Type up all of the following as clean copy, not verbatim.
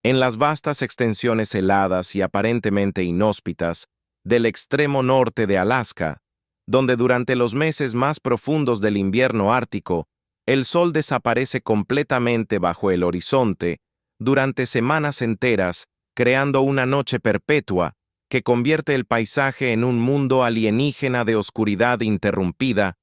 En las vastas extensiones heladas y aparentemente inhóspitas del extremo norte de Alaska, donde durante los meses más profundos del invierno ártico, el sol desaparece completamente bajo el horizonte durante semanas enteras, creando una noche perpetua que convierte el paisaje en un mundo alienígena de oscuridad interrumpida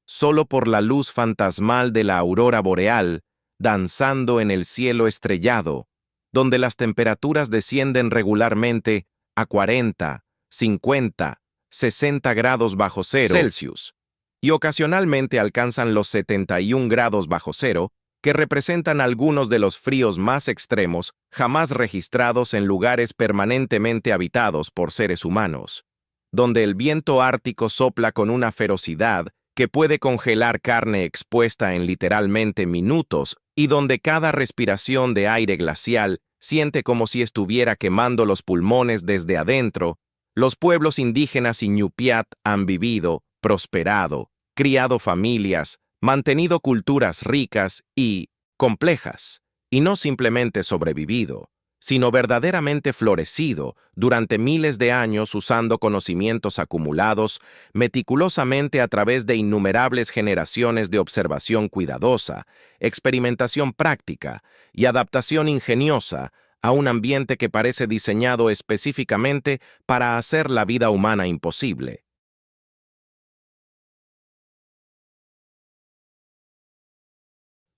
solo por la luz fantasmal de la aurora boreal, danzando en el cielo estrellado, donde las temperaturas descienden regularmente a 40, 50, 60 grados bajo cero Celsius, y ocasionalmente alcanzan los 71 grados bajo cero, que representan algunos de los fríos más extremos jamás registrados en lugares permanentemente habitados por seres humanos, donde el viento ártico sopla con una ferocidad que puede congelar carne expuesta en literalmente minutos y donde cada respiración de aire glacial siente como si estuviera quemando los pulmones desde adentro, los pueblos indígenas Iñupiat han vivido, prosperado, criado familias, mantenido culturas ricas y complejas, y no simplemente sobrevivido, sino verdaderamente florecido durante miles de años usando conocimientos acumulados meticulosamente a través de innumerables generaciones de observación cuidadosa, experimentación práctica y adaptación ingeniosa a un ambiente que parece diseñado específicamente para hacer la vida humana imposible.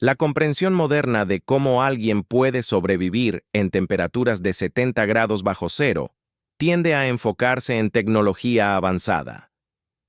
La comprensión moderna de cómo alguien puede sobrevivir en temperaturas de 70 grados bajo cero tiende a enfocarse en tecnología avanzada.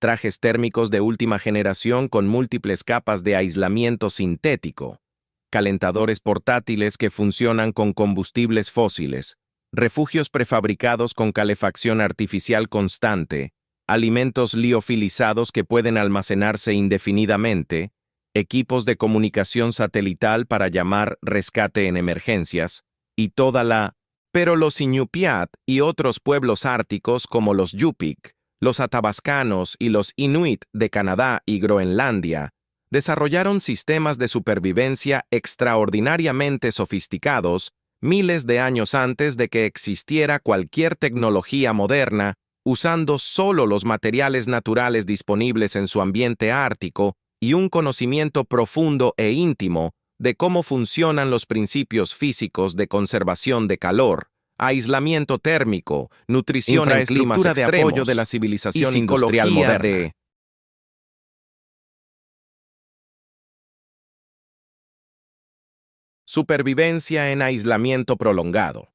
Trajes térmicos de última generación con múltiples capas de aislamiento sintético, calentadores portátiles que funcionan con combustibles fósiles, refugios prefabricados con calefacción artificial constante, alimentos liofilizados que pueden almacenarse indefinidamente, equipos de comunicación satelital para llamar rescate en emergencias, y toda la... Pero los Iñupiat y otros pueblos árticos como los Yupik, los atabascanos y los Inuit de Canadá y Groenlandia desarrollaron sistemas de supervivencia extraordinariamente sofisticados miles de años antes de que existiera cualquier tecnología moderna, usando solo los materiales naturales disponibles en su ambiente ártico y un conocimiento profundo e íntimo de cómo funcionan los principios físicos de conservación de calor, aislamiento térmico, nutrición en climas extremos, de apoyo de la civilización industrial moderna. Supervivencia en aislamiento prolongado.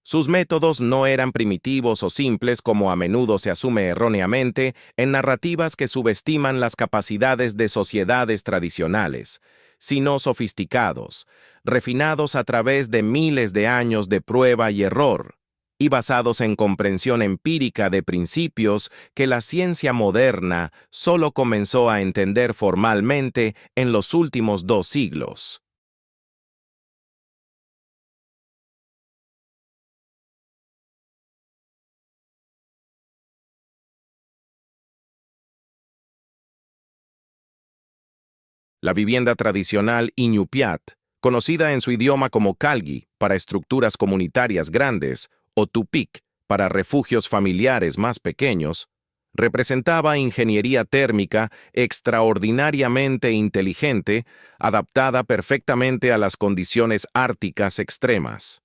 Sus métodos no eran primitivos o simples como a menudo se asume erróneamente en narrativas que subestiman las capacidades de sociedades tradicionales, sino sofisticados, refinados a través de miles de años de prueba y error, y basados en comprensión empírica de principios que la ciencia moderna solo comenzó a entender formalmente en los últimos 2 siglos. La vivienda tradicional Iñupiat, conocida en su idioma como Calgui para estructuras comunitarias grandes o Tupik para refugios familiares más pequeños, representaba ingeniería térmica extraordinariamente inteligente, adaptada perfectamente a las condiciones árticas extremas.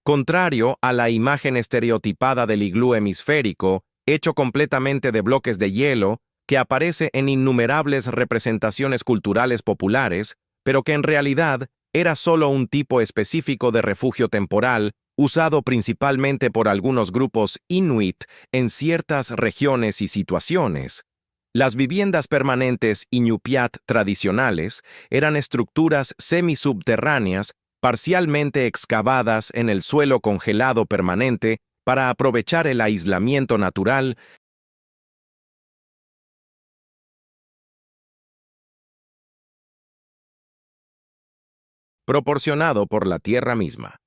Contrario a la imagen estereotipada del iglú hemisférico, hecho completamente de bloques de hielo, que aparece en innumerables representaciones culturales populares, pero que en realidad era solo un tipo específico de refugio temporal, usado principalmente por algunos grupos inuit en ciertas regiones y situaciones. Las viviendas permanentes iñupiat tradicionales eran estructuras semisubterráneas parcialmente excavadas en el suelo congelado permanente para aprovechar el aislamiento natural proporcionado por la tierra misma.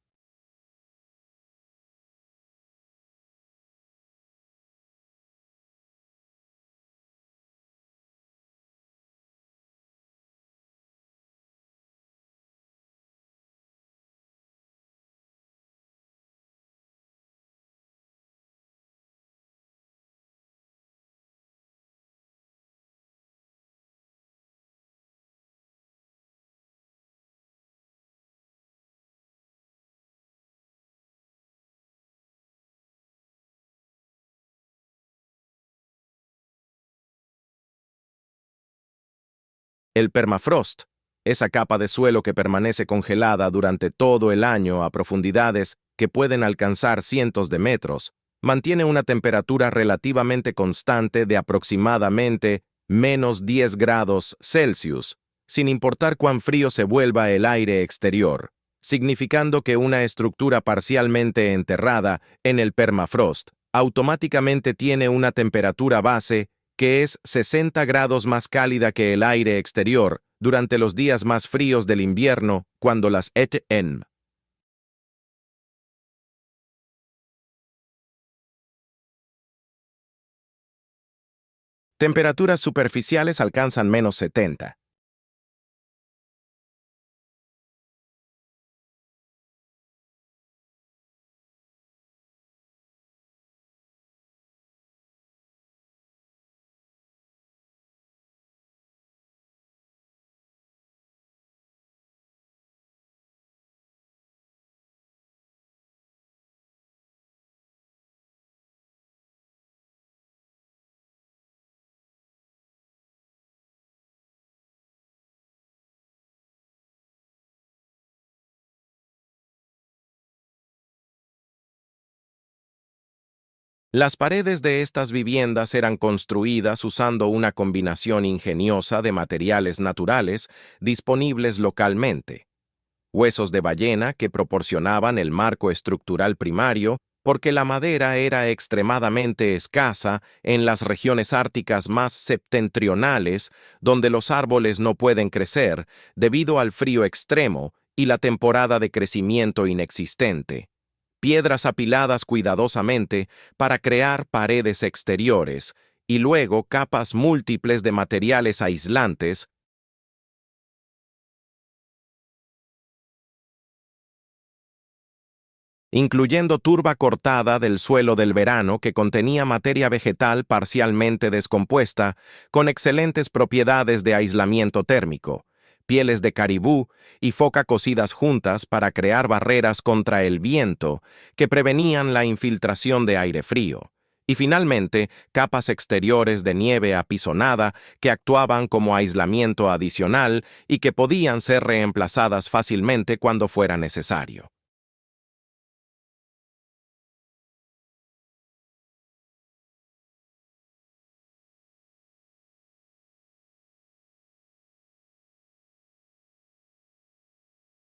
El permafrost, esa capa de suelo que permanece congelada durante todo el año a profundidades que pueden alcanzar cientos de metros, mantiene una temperatura relativamente constante de aproximadamente -10 °C, sin importar cuán frío se vuelva el aire exterior, significando que una estructura parcialmente enterrada en el permafrost automáticamente tiene una temperatura base que es 60 grados más cálida que el aire exterior durante los días más fríos del invierno, cuando las ETN. Temperaturas superficiales alcanzan -70. Las paredes de estas viviendas eran construidas usando una combinación ingeniosa de materiales naturales disponibles localmente. Huesos de ballena que proporcionaban el marco estructural primario, porque la madera era extremadamente escasa en las regiones árticas más septentrionales, donde los árboles no pueden crecer debido al frío extremo y la temporada de crecimiento inexistente. Piedras apiladas cuidadosamente para crear paredes exteriores, y luego capas múltiples de materiales aislantes, incluyendo turba cortada del suelo del verano que contenía materia vegetal parcialmente descompuesta, con excelentes propiedades de aislamiento térmico, pieles de caribú y foca cocidas juntas para crear barreras contra el viento que prevenían la infiltración de aire frío, y finalmente capas exteriores de nieve apisonada que actuaban como aislamiento adicional y que podían ser reemplazadas fácilmente cuando fuera necesario.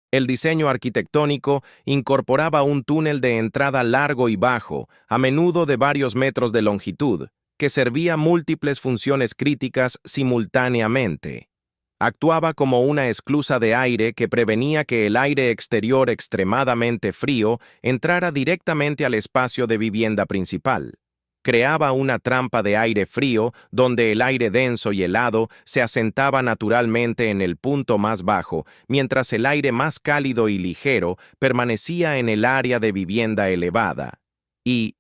El diseño arquitectónico incorporaba un túnel de entrada largo y bajo, a menudo de varios metros de longitud, que servía múltiples funciones críticas simultáneamente. Actuaba como una esclusa de aire que prevenía que el aire exterior extremadamente frío entrara directamente al espacio de vivienda principal. Creaba una trampa de aire frío donde el aire denso y helado se asentaba naturalmente en el punto más bajo, mientras el aire más cálido y ligero permanecía en el área de vivienda elevada. Y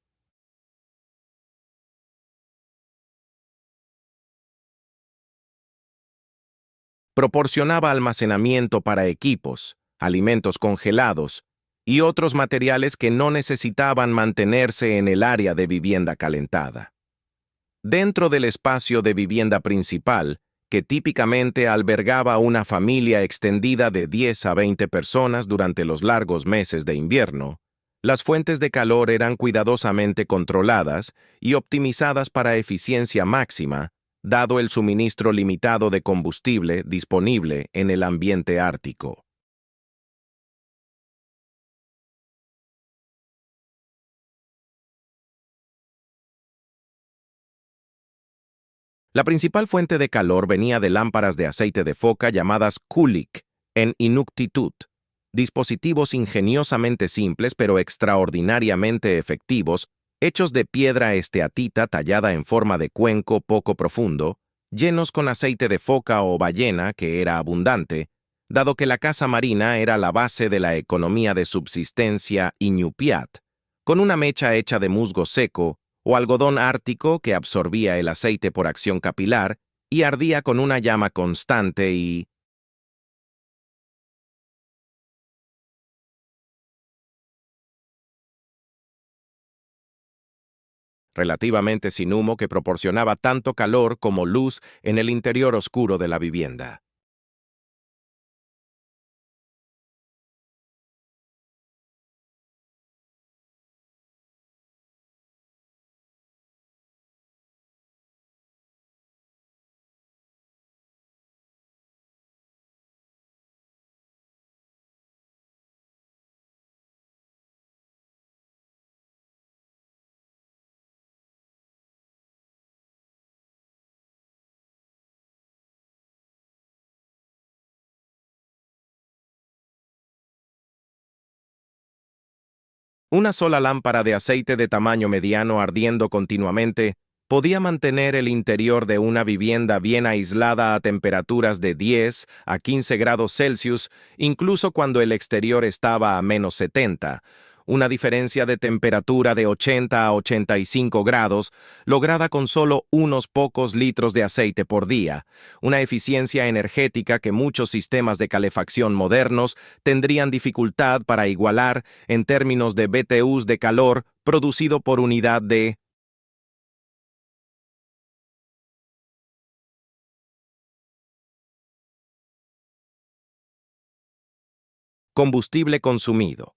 proporcionaba almacenamiento para equipos, alimentos congelados y otros materiales que no necesitaban mantenerse en el área de vivienda calentada. Dentro del espacio de vivienda principal, que típicamente albergaba una familia extendida de 10 a 20 personas durante los largos meses de invierno, las fuentes de calor eran cuidadosamente controladas y optimizadas para eficiencia máxima, dado el suministro limitado de combustible disponible en el ambiente ártico. La principal fuente de calor venía de lámparas de aceite de foca llamadas kulik en Inuktitut, dispositivos ingeniosamente simples pero extraordinariamente efectivos, hechos de piedra esteatita tallada en forma de cuenco poco profundo, llenos con aceite de foca o ballena que era abundante, dado que la caza marina era la base de la economía de subsistencia Iñupiat, con una mecha hecha de musgo seco o algodón ártico que absorbía el aceite por acción capilar y ardía con una llama constante y, relativamente sin humo que proporcionaba tanto calor como luz en el interior oscuro de la vivienda. Una sola lámpara de aceite de tamaño mediano ardiendo continuamente podía mantener el interior de una vivienda bien aislada a temperaturas de 10 a 15 grados Celsius, incluso cuando el exterior estaba a -70, una diferencia de temperatura de 80 a 85 grados, lograda con solo unos pocos litros de aceite por día, una eficiencia energética que muchos sistemas de calefacción modernos tendrían dificultad para igualar en términos de BTUs de calor producido por unidad de combustible consumido.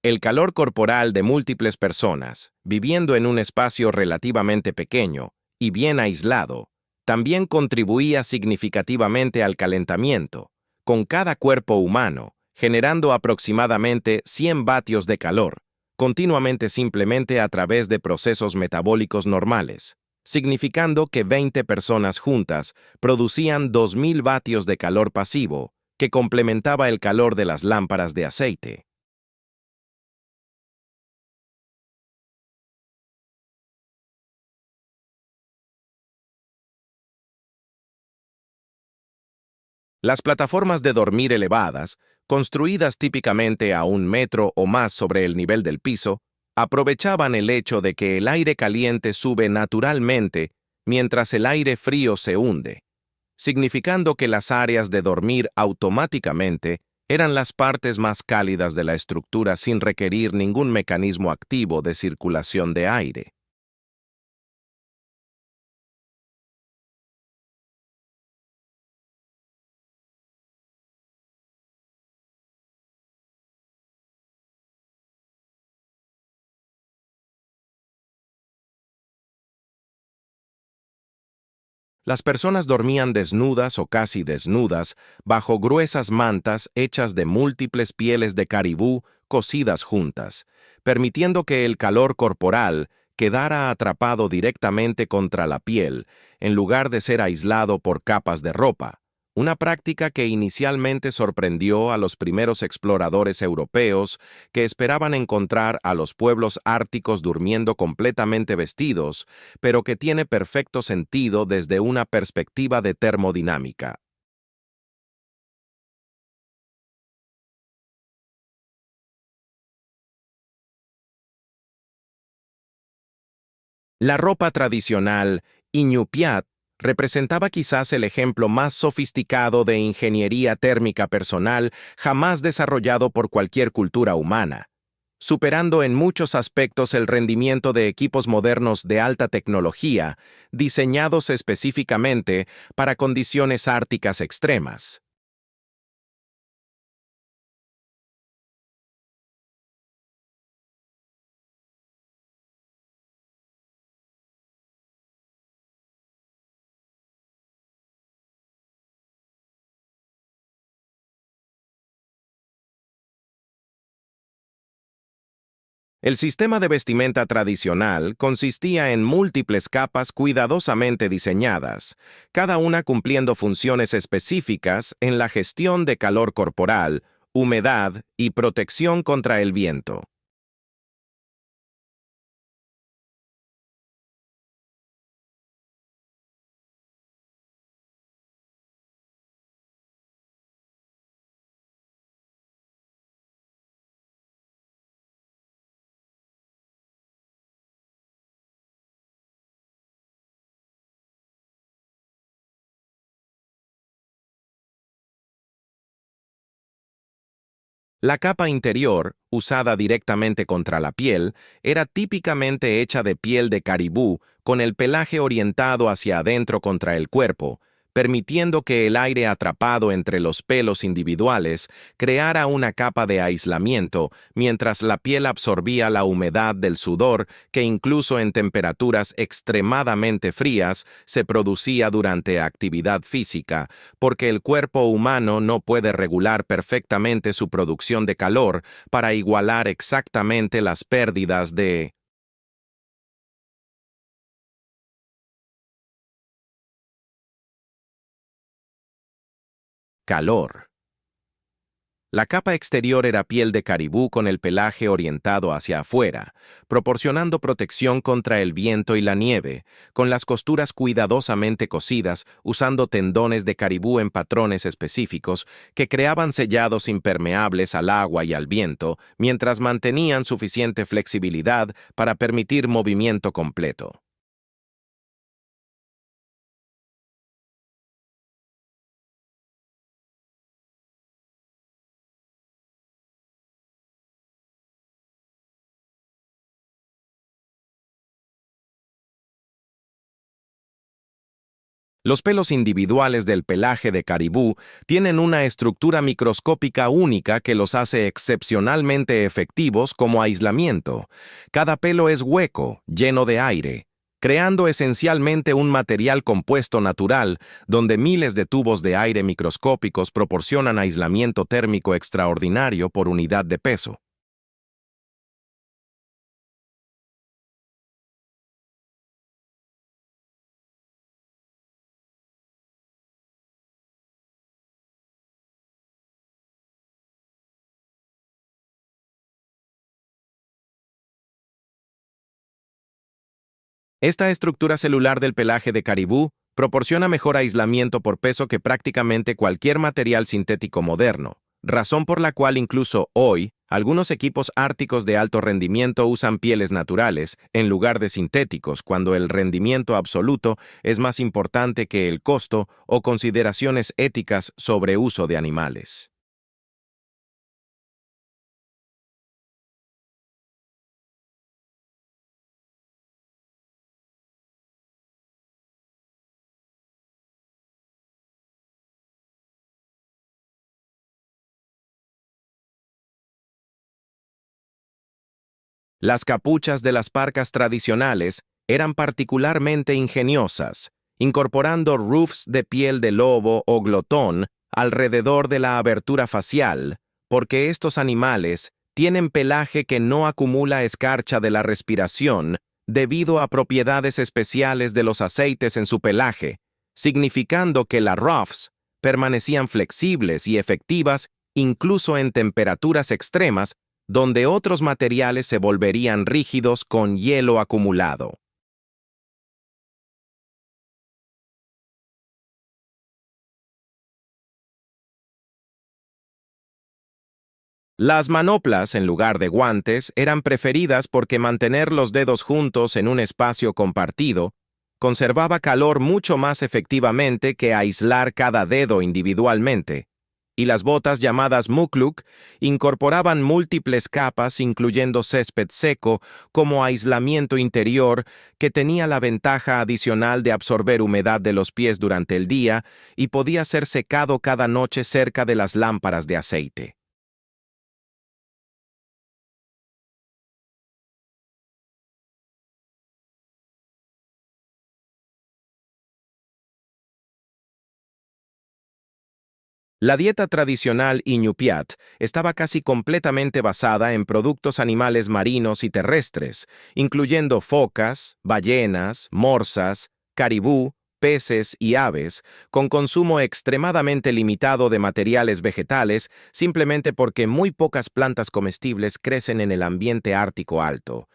El calor corporal de múltiples personas, viviendo en un espacio relativamente pequeño y bien aislado, también contribuía significativamente al calentamiento, con cada cuerpo humano generando aproximadamente 100 vatios de calor, continuamente simplemente a través de procesos metabólicos normales, significando que 20 personas juntas producían 2000 vatios de calor pasivo, que complementaba el calor de las lámparas de aceite. Las plataformas de dormir elevadas, construidas típicamente a 1 metro o más sobre el nivel del piso, aprovechaban el hecho de que el aire caliente sube naturalmente mientras el aire frío se hunde, significando que las áreas de dormir automáticamente eran las partes más cálidas de la estructura sin requerir ningún mecanismo activo de circulación de aire. Las personas dormían desnudas o casi desnudas bajo gruesas mantas hechas de múltiples pieles de caribú cosidas juntas, permitiendo que el calor corporal quedara atrapado directamente contra la piel, en lugar de ser aislado por capas de ropa, una práctica que inicialmente sorprendió a los primeros exploradores europeos que esperaban encontrar a los pueblos árticos durmiendo completamente vestidos, pero que tiene perfecto sentido desde una perspectiva de termodinámica. La ropa tradicional Iñupiat representaba quizás el ejemplo más sofisticado de ingeniería térmica personal jamás desarrollado por cualquier cultura humana, superando en muchos aspectos el rendimiento de equipos modernos de alta tecnología, diseñados específicamente para condiciones árticas extremas. El sistema de vestimenta tradicional consistía en múltiples capas cuidadosamente diseñadas, cada una cumpliendo funciones específicas en la gestión de calor corporal, humedad y protección contra el viento. La capa interior, usada directamente contra la piel, era típicamente hecha de piel de caribú, con el pelaje orientado hacia adentro contra el cuerpo, permitiendo que el aire atrapado entre los pelos individuales creara una capa de aislamiento, mientras la piel absorbía la humedad del sudor que incluso en temperaturas extremadamente frías se producía durante actividad física, porque el cuerpo humano no puede regular perfectamente su producción de calor para igualar exactamente las pérdidas de calor. La capa exterior era piel de caribú con el pelaje orientado hacia afuera, proporcionando protección contra el viento y la nieve, con las costuras cuidadosamente cosidas usando tendones de caribú en patrones específicos que creaban sellados impermeables al agua y al viento, mientras mantenían suficiente flexibilidad para permitir movimiento completo. Los pelos individuales del pelaje de caribú tienen una estructura microscópica única que los hace excepcionalmente efectivos como aislamiento. Cada pelo es hueco, lleno de aire, creando esencialmente un material compuesto natural donde miles de tubos de aire microscópicos proporcionan aislamiento térmico extraordinario por unidad de peso. Esta estructura celular del pelaje de caribú proporciona mejor aislamiento por peso que prácticamente cualquier material sintético moderno, razón por la cual incluso hoy, algunos equipos árticos de alto rendimiento usan pieles naturales en lugar de sintéticos cuando el rendimiento absoluto es más importante que el costo o consideraciones éticas sobre uso de animales. Las capuchas de las parcas tradicionales eran particularmente ingeniosas, incorporando roofs de piel de lobo o glotón alrededor de la abertura facial, porque estos animales tienen pelaje que no acumula escarcha de la respiración debido a propiedades especiales de los aceites en su pelaje, significando que las ruffs permanecían flexibles y efectivas incluso en temperaturas extremas donde otros materiales se volverían rígidos con hielo acumulado. Las manoplas, en lugar de guantes, eran preferidas porque mantener los dedos juntos en un espacio compartido conservaba calor mucho más efectivamente que aislar cada dedo individualmente, y las botas llamadas mukluk incorporaban múltiples capas, incluyendo césped seco, como aislamiento interior, que tenía la ventaja adicional de absorber humedad de los pies durante el día y podía ser secado cada noche cerca de las lámparas de aceite. La dieta tradicional Iñupiat estaba casi completamente basada en productos animales marinos y terrestres, incluyendo focas, ballenas, morsas, caribú, peces y aves, con consumo extremadamente limitado de materiales vegetales simplemente porque muy pocas plantas comestibles crecen en el ambiente ártico alto.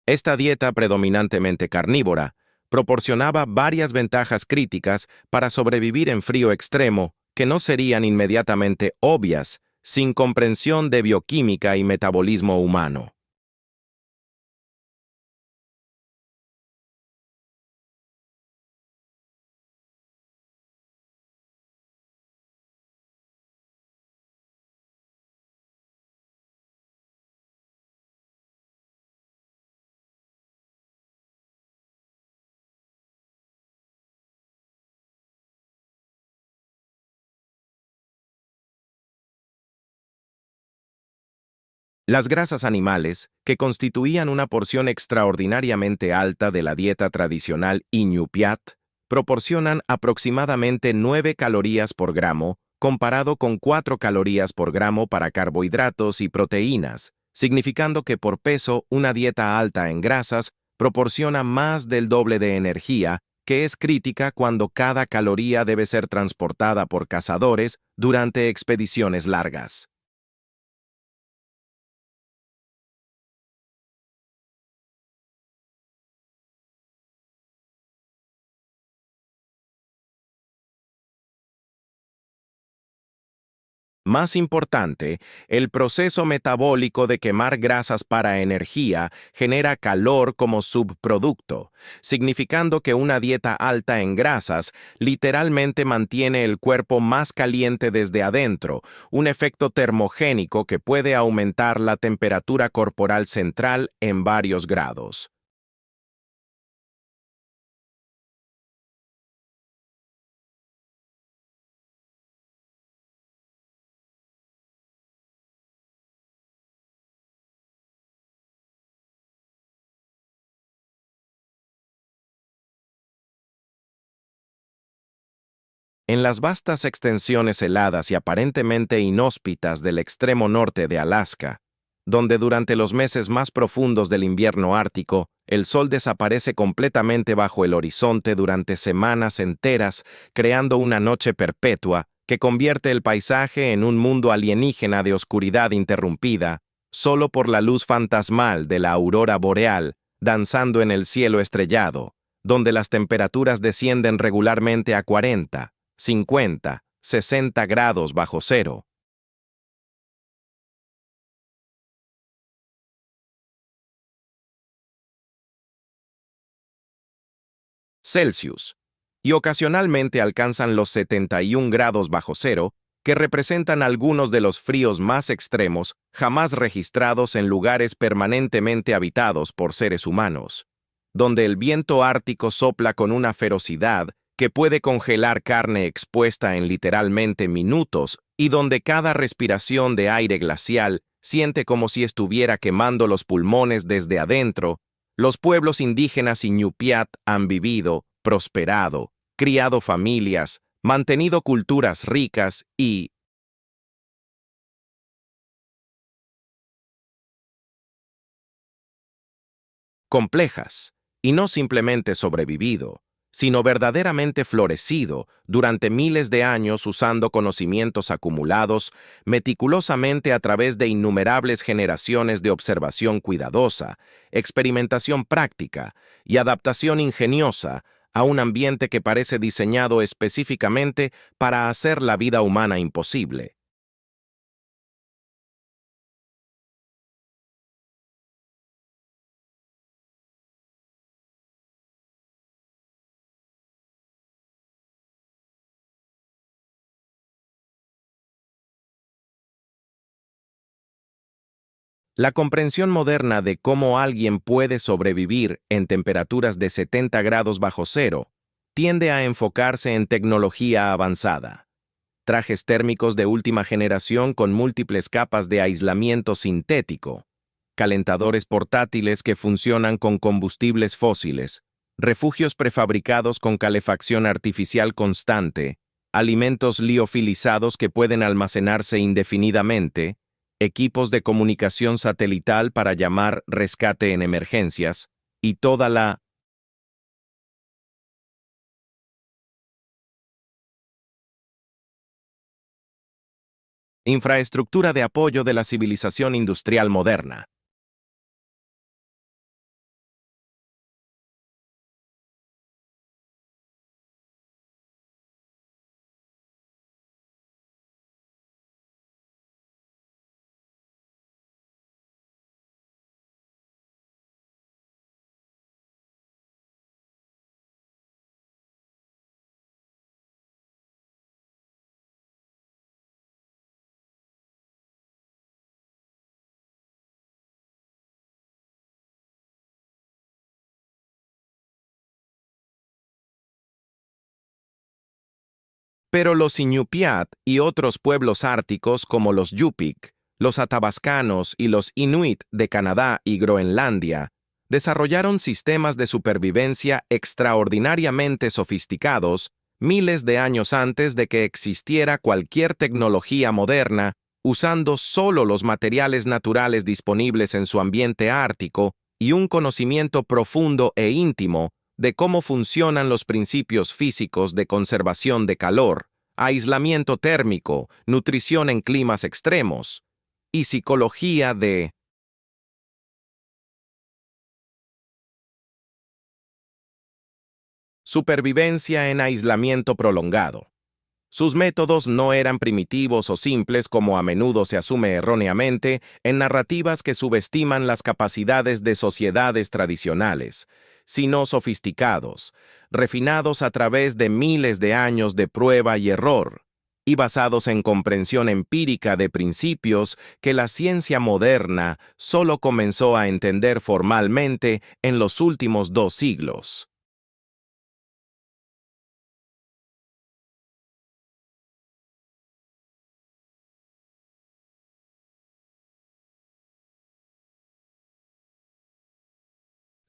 Esta dieta predominantemente carnívora proporcionaba varias ventajas críticas para sobrevivir en frío extremo que no serían inmediatamente obvias sin comprensión de bioquímica y metabolismo humano. Las grasas animales, que constituían una porción extraordinariamente alta de la dieta tradicional Iñupiat, proporcionan aproximadamente 9 calorías por gramo, comparado con 4 calorías por gramo para carbohidratos y proteínas, significando que por peso una dieta alta en grasas proporciona más del doble de energía, que es crítica cuando cada caloría debe ser transportada por cazadores durante expediciones largas. Más importante, el proceso metabólico de quemar grasas para energía genera calor como subproducto, significando que una dieta alta en grasas literalmente mantiene el cuerpo más caliente desde adentro, un efecto termogénico que puede aumentar la temperatura corporal central en varios grados. En las vastas extensiones heladas y aparentemente inhóspitas del extremo norte de Alaska, donde durante los meses más profundos del invierno ártico, el sol desaparece completamente bajo el horizonte durante semanas enteras, creando una noche perpetua que convierte el paisaje en un mundo alienígena de oscuridad interrumpida, solo por la luz fantasmal de la aurora boreal danzando en el cielo estrellado, donde las temperaturas descienden regularmente a 40, 50, 60 grados bajo cero. Celsius, y ocasionalmente alcanzan los 71 grados bajo cero, que representan algunos de los fríos más extremos jamás registrados en lugares permanentemente habitados por seres humanos, donde el viento ártico sopla con una ferocidad que puede congelar carne expuesta en literalmente minutos y donde cada respiración de aire glacial siente como si estuviera quemando los pulmones desde adentro. Los pueblos indígenas Iñupiat han vivido, prosperado, criado familias, mantenido culturas ricas y complejas, y no simplemente sobrevivido, sino verdaderamente florecido durante miles de años usando conocimientos acumulados meticulosamente a través de innumerables generaciones de observación cuidadosa, experimentación práctica y adaptación ingeniosa a un ambiente que parece diseñado específicamente para hacer la vida humana imposible. La comprensión moderna de cómo alguien puede sobrevivir en temperaturas de 70 grados bajo cero tiende a enfocarse en tecnología avanzada. Trajes térmicos de última generación con múltiples capas de aislamiento sintético, calentadores portátiles que funcionan con combustibles fósiles, refugios prefabricados con calefacción artificial constante, alimentos liofilizados que pueden almacenarse indefinidamente, equipos de comunicación satelital para llamar rescate en emergencias, y toda la infraestructura de apoyo de la civilización industrial moderna. Pero los Iñupiat y otros pueblos árticos como los Yupik, los Athabascanos y los Inuit de Canadá y Groenlandia desarrollaron sistemas de supervivencia extraordinariamente sofisticados miles de años antes de que existiera cualquier tecnología moderna, usando solo los materiales naturales disponibles en su ambiente ártico y un conocimiento profundo e íntimo de cómo funcionan los principios físicos de conservación de calor, aislamiento térmico, nutrición en climas extremos y psicología de supervivencia en aislamiento prolongado. Sus métodos no eran primitivos o simples como a menudo se asume erróneamente en narrativas que subestiman las capacidades de sociedades tradicionales, sino sofisticados, refinados a través de miles de años de prueba y error, y basados en comprensión empírica de principios que la ciencia moderna solo comenzó a entender formalmente en los últimos 2 siglos.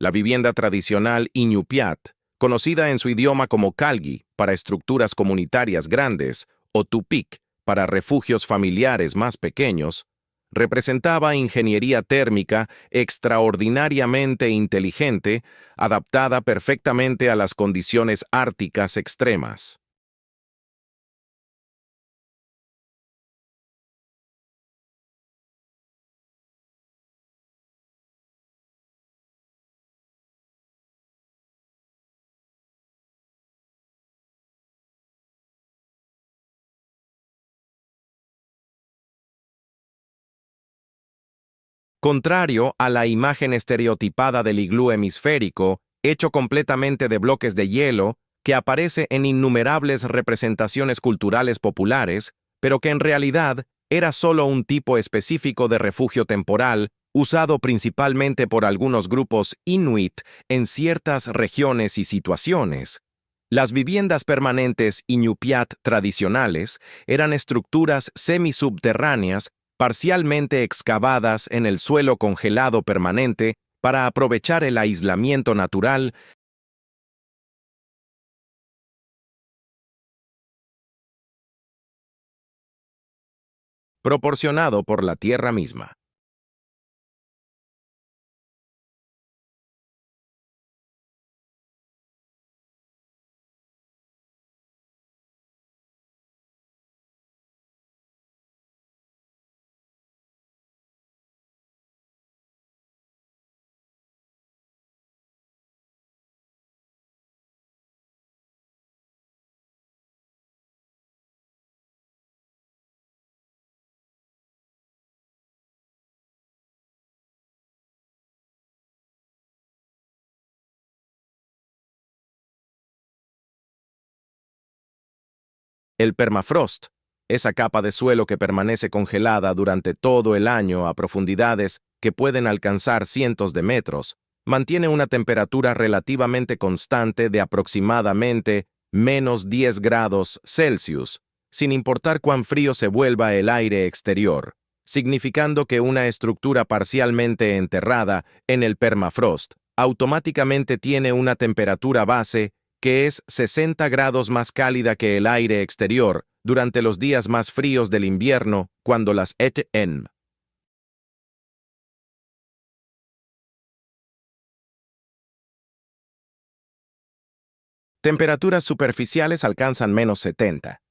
La vivienda tradicional Iñupiat, conocida en su idioma como Calgui para estructuras comunitarias grandes o Tupik para refugios familiares más pequeños, representaba ingeniería térmica extraordinariamente inteligente, adaptada perfectamente a las condiciones árticas extremas. Contrario a la imagen estereotipada del iglú hemisférico, hecho completamente de bloques de hielo, que aparece en innumerables representaciones culturales populares, pero que en realidad era solo un tipo específico de refugio temporal, usado principalmente por algunos grupos inuit en ciertas regiones y situaciones. Las viviendas permanentes Iñupiat tradicionales eran estructuras semisubterráneas parcialmente excavadas en el suelo congelado permanente para aprovechar el aislamiento natural proporcionado por la Tierra misma. El permafrost, esa capa de suelo que permanece congelada durante todo el año a profundidades que pueden alcanzar cientos de metros, mantiene una temperatura relativamente constante de aproximadamente -10 °C, sin importar cuán frío se vuelva el aire exterior, significando que una estructura parcialmente enterrada en el permafrost automáticamente tiene una temperatura base que es 60 grados más cálida que el aire exterior durante los días más fríos del invierno, cuando las ETN. Temperaturas superficiales alcanzan -70.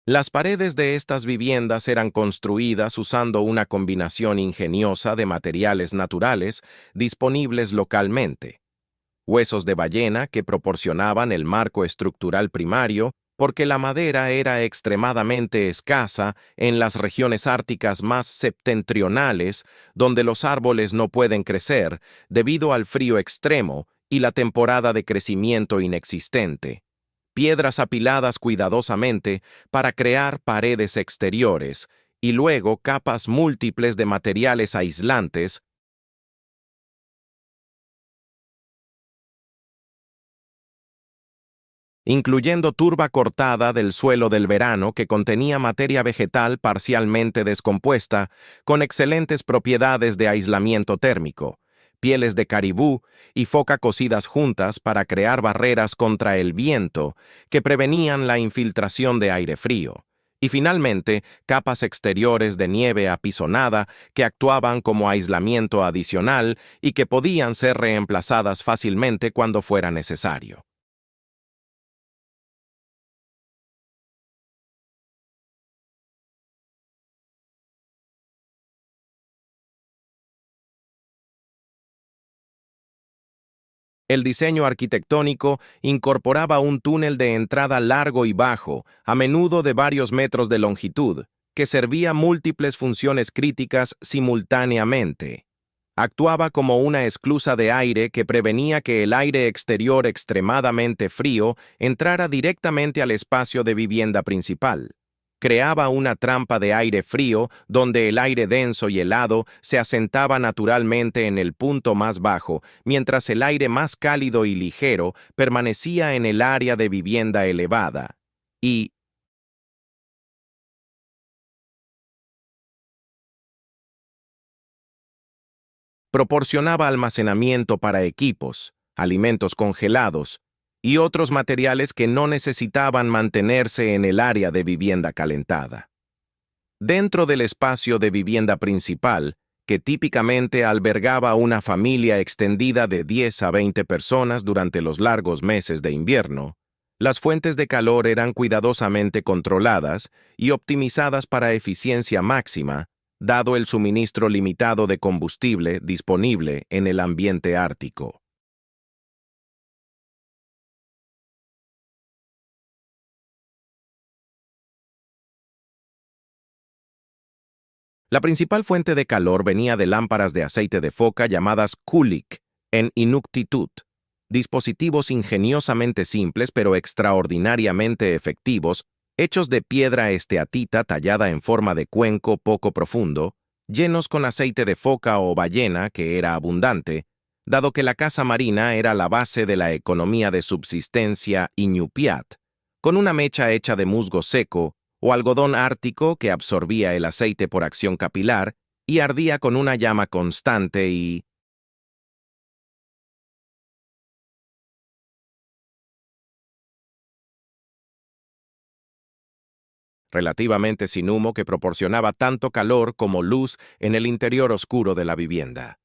Las paredes de estas viviendas eran construidas usando una combinación ingeniosa de materiales naturales disponibles localmente. Huesos de ballena que proporcionaban el marco estructural primario, porque la madera era extremadamente escasa en las regiones árticas más septentrionales, donde los árboles no pueden crecer debido al frío extremo y la temporada de crecimiento inexistente. Piedras apiladas cuidadosamente para crear paredes exteriores, y luego capas múltiples de materiales aislantes, incluyendo turba cortada del suelo del verano que contenía materia vegetal parcialmente descompuesta, con excelentes propiedades de aislamiento térmico, pieles de caribú y foca cocidas juntas para crear barreras contra el viento que prevenían la infiltración de aire frío, y finalmente capas exteriores de nieve apisonada que actuaban como aislamiento adicional y que podían ser reemplazadas fácilmente cuando fuera necesario. El diseño arquitectónico incorporaba un túnel de entrada largo y bajo, a menudo de varios metros de longitud, que servía múltiples funciones críticas simultáneamente. Actuaba como una esclusa de aire que prevenía que el aire exterior extremadamente frío entrara directamente al espacio de vivienda principal. Creaba una trampa de aire frío donde el aire denso y helado se asentaba naturalmente en el punto más bajo, mientras el aire más cálido y ligero permanecía en el área de vivienda elevada. Y, proporcionaba almacenamiento para equipos, alimentos congelados y otros materiales que no necesitaban mantenerse en el área de vivienda calentada. Dentro del espacio de vivienda principal, que típicamente albergaba una familia extendida de 10 a 20 personas durante los largos meses de invierno, las fuentes de calor eran cuidadosamente controladas y optimizadas para eficiencia máxima, dado el suministro limitado de combustible disponible en el ambiente ártico. La principal fuente de calor venía de lámparas de aceite de foca llamadas kulik en Inuktitut, dispositivos ingeniosamente simples pero extraordinariamente efectivos, hechos de piedra esteatita tallada en forma de cuenco poco profundo, llenos con aceite de foca o ballena que era abundante, dado que la caza marina era la base de la economía de subsistencia Iñupiat, con una mecha hecha de musgo seco o algodón ártico que absorbía el aceite por acción capilar y ardía con una llama constante y, relativamente sin humo, que proporcionaba tanto calor como luz en el interior oscuro de la vivienda.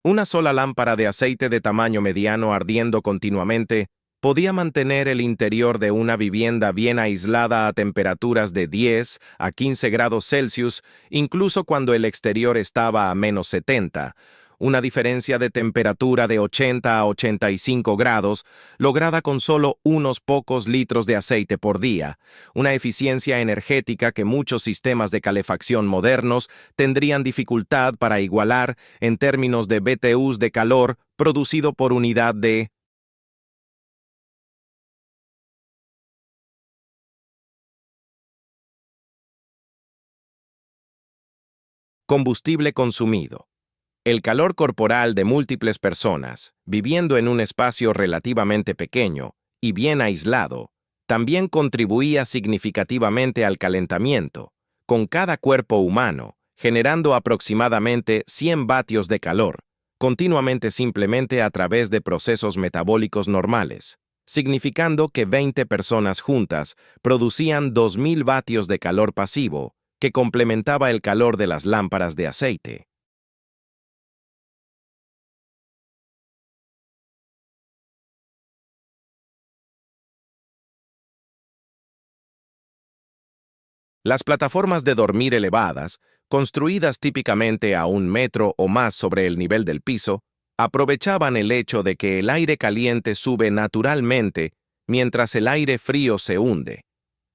Una sola lámpara de aceite de tamaño mediano ardiendo continuamente podía mantener el interior de una vivienda bien aislada a temperaturas de 10 a 15 grados Celsius, incluso cuando el exterior estaba a -70, una diferencia de temperatura de 80 a 85 grados, lograda con solo unos pocos litros de aceite por día, una eficiencia energética que muchos sistemas de calefacción modernos tendrían dificultad para igualar en términos de BTUs de calor producido por unidad de combustible consumido. El calor corporal de múltiples personas, viviendo en un espacio relativamente pequeño y bien aislado, también contribuía significativamente al calentamiento, con cada cuerpo humano generando aproximadamente 100 vatios de calor, continuamente simplemente a través de procesos metabólicos normales, significando que 20 personas juntas producían 2000 vatios de calor pasivo, que complementaba el calor de las lámparas de aceite. Las plataformas de dormir elevadas, construidas típicamente a 1 metro o más sobre el nivel del piso, aprovechaban el hecho de que el aire caliente sube naturalmente mientras el aire frío se hunde,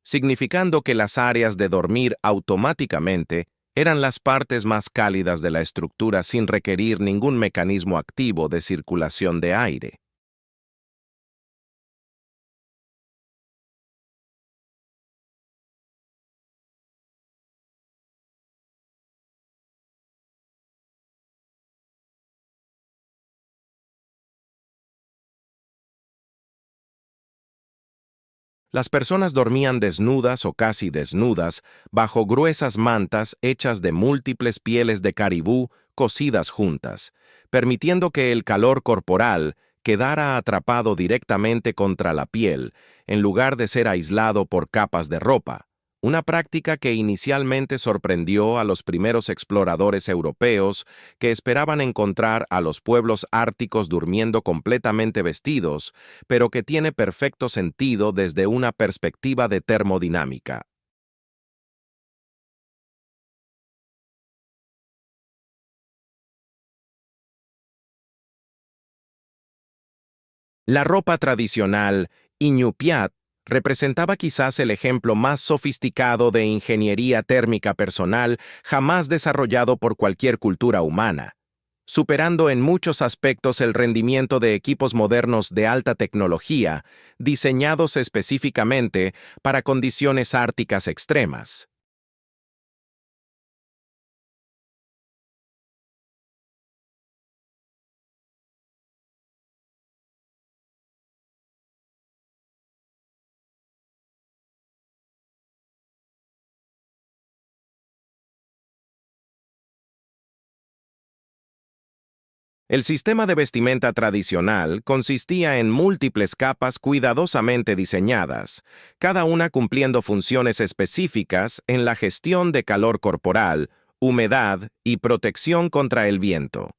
significando que las áreas de dormir automáticamente eran las partes más cálidas de la estructura sin requerir ningún mecanismo activo de circulación de aire. Las personas dormían desnudas o casi desnudas bajo gruesas mantas hechas de múltiples pieles de caribú cosidas juntas, permitiendo que el calor corporal quedara atrapado directamente contra la piel, en lugar de ser aislado por capas de ropa, una práctica que inicialmente sorprendió a los primeros exploradores europeos que esperaban encontrar a los pueblos árticos durmiendo completamente vestidos, pero que tiene perfecto sentido desde una perspectiva de termodinámica. La ropa tradicional, Iñupiat, representaba quizás el ejemplo más sofisticado de ingeniería térmica personal jamás desarrollado por cualquier cultura humana, superando en muchos aspectos el rendimiento de equipos modernos de alta tecnología, diseñados específicamente para condiciones árticas extremas. El sistema de vestimenta tradicional consistía en múltiples capas cuidadosamente diseñadas, cada una cumpliendo funciones específicas en la gestión de calor corporal, humedad y protección contra el viento.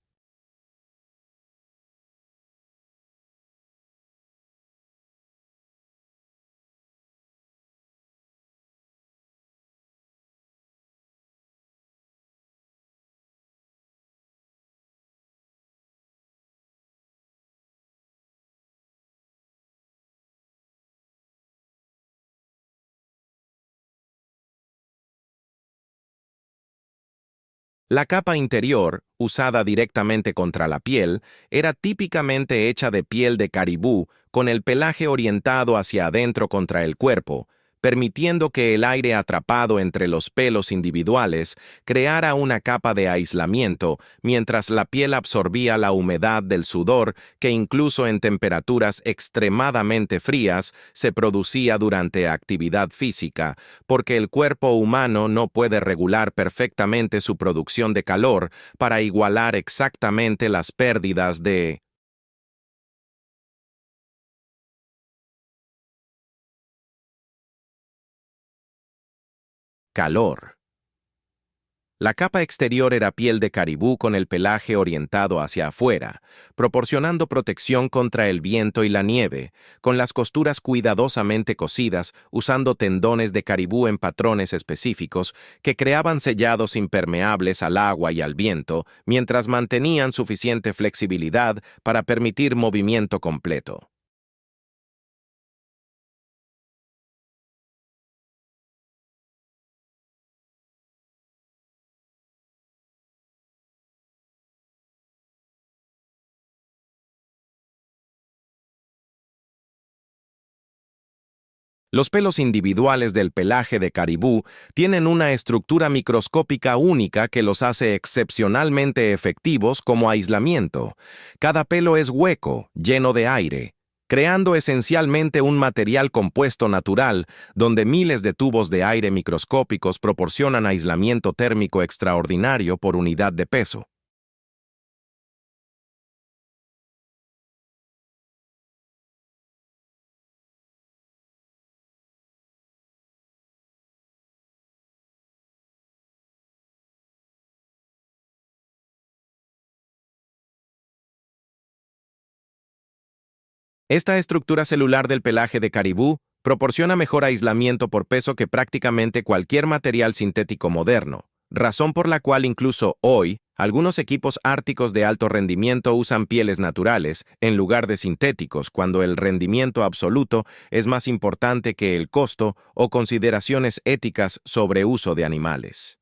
La capa interior, usada directamente contra la piel, era típicamente hecha de piel de caribú, con el pelaje orientado hacia adentro contra el cuerpo, permitiendo que el aire atrapado entre los pelos individuales creara una capa de aislamiento, mientras la piel absorbía la humedad del sudor que incluso en temperaturas extremadamente frías se producía durante actividad física, porque el cuerpo humano no puede regular perfectamente su producción de calor para igualar exactamente las pérdidas de calor. La capa exterior era piel de caribú con el pelaje orientado hacia afuera, proporcionando protección contra el viento y la nieve, con las costuras cuidadosamente cosidas usando tendones de caribú en patrones específicos que creaban sellados impermeables al agua y al viento, mientras mantenían suficiente flexibilidad para permitir movimiento completo. Los pelos individuales del pelaje de caribú tienen una estructura microscópica única que los hace excepcionalmente efectivos como aislamiento. Cada pelo es hueco, lleno de aire, creando esencialmente un material compuesto natural donde miles de tubos de aire microscópicos proporcionan aislamiento térmico extraordinario por unidad de peso. Esta estructura celular del pelaje de caribú proporciona mejor aislamiento por peso que prácticamente cualquier material sintético moderno, razón por la cual incluso hoy, algunos equipos árticos de alto rendimiento usan pieles naturales en lugar de sintéticos cuando el rendimiento absoluto es más importante que el costo o consideraciones éticas sobre uso de animales.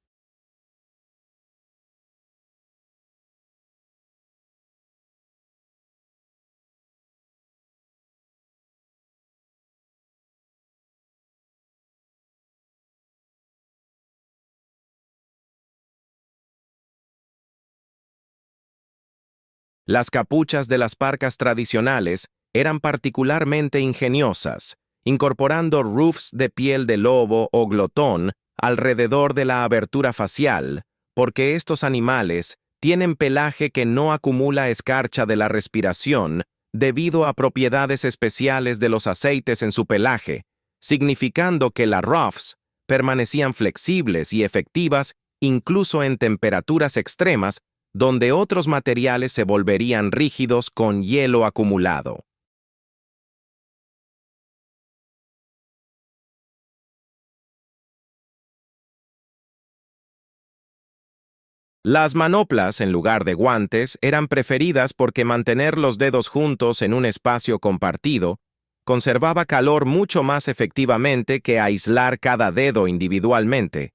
Las capuchas de las parcas tradicionales eran particularmente ingeniosas, incorporando roofs de piel de lobo o glotón alrededor de la abertura facial, porque estos animales tienen pelaje que no acumula escarcha de la respiración debido a propiedades especiales de los aceites en su pelaje, significando que las ruffs permanecían flexibles y efectivas incluso en temperaturas extremas donde otros materiales se volverían rígidos con hielo acumulado. Las manoplas, en lugar de guantes, eran preferidas porque mantener los dedos juntos en un espacio compartido conservaba calor mucho más efectivamente que aislar cada dedo individualmente,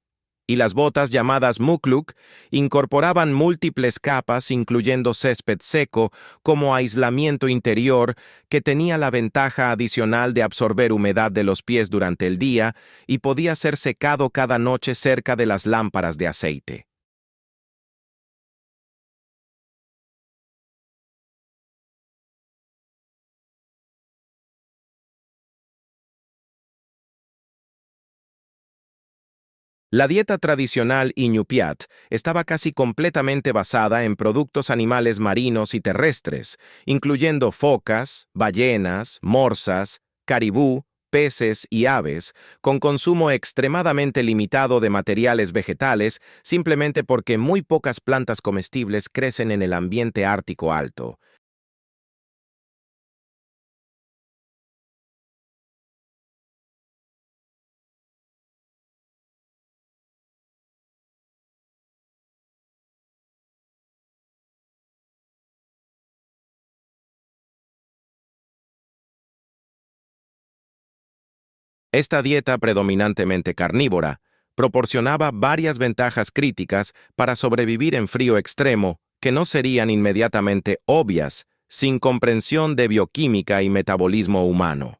y las botas llamadas mukluk incorporaban múltiples capas incluyendo césped seco como aislamiento interior que tenía la ventaja adicional de absorber humedad de los pies durante el día y podía ser secado cada noche cerca de las lámparas de aceite. La dieta tradicional Iñupiat estaba casi completamente basada en productos animales marinos y terrestres, incluyendo focas, ballenas, morsas, caribú, peces y aves, con consumo extremadamente limitado de materiales vegetales simplemente porque muy pocas plantas comestibles crecen en el ambiente ártico alto. Esta dieta predominantemente carnívora proporcionaba varias ventajas críticas para sobrevivir en frío extremo que no serían inmediatamente obvias sin comprensión de bioquímica y metabolismo humano.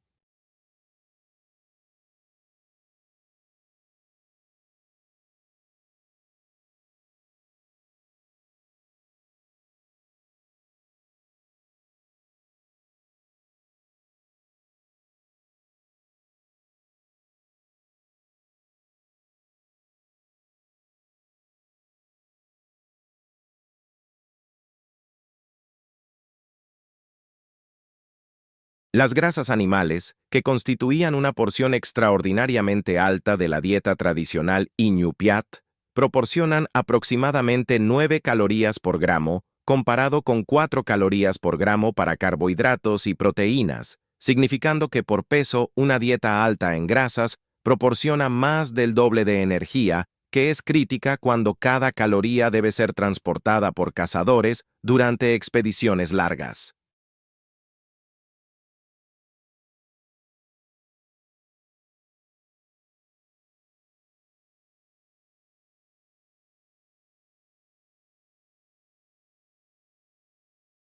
Las grasas animales, que constituían una porción extraordinariamente alta de la dieta tradicional Iñupiat, proporcionan aproximadamente 9 calorías por gramo, comparado con 4 calorías por gramo para carbohidratos y proteínas, significando que por peso una dieta alta en grasas proporciona más del doble de energía, que es crítica cuando cada caloría debe ser transportada por cazadores durante expediciones largas.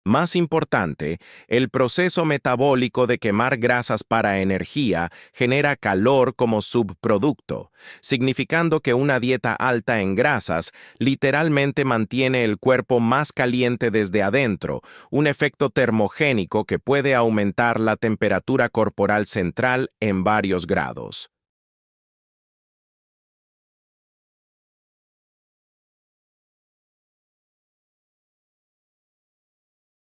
Más importante, el proceso metabólico de quemar grasas para energía genera calor como subproducto, significando que una dieta alta en grasas literalmente mantiene el cuerpo más caliente desde adentro, un efecto termogénico que puede aumentar la temperatura corporal central en varios grados.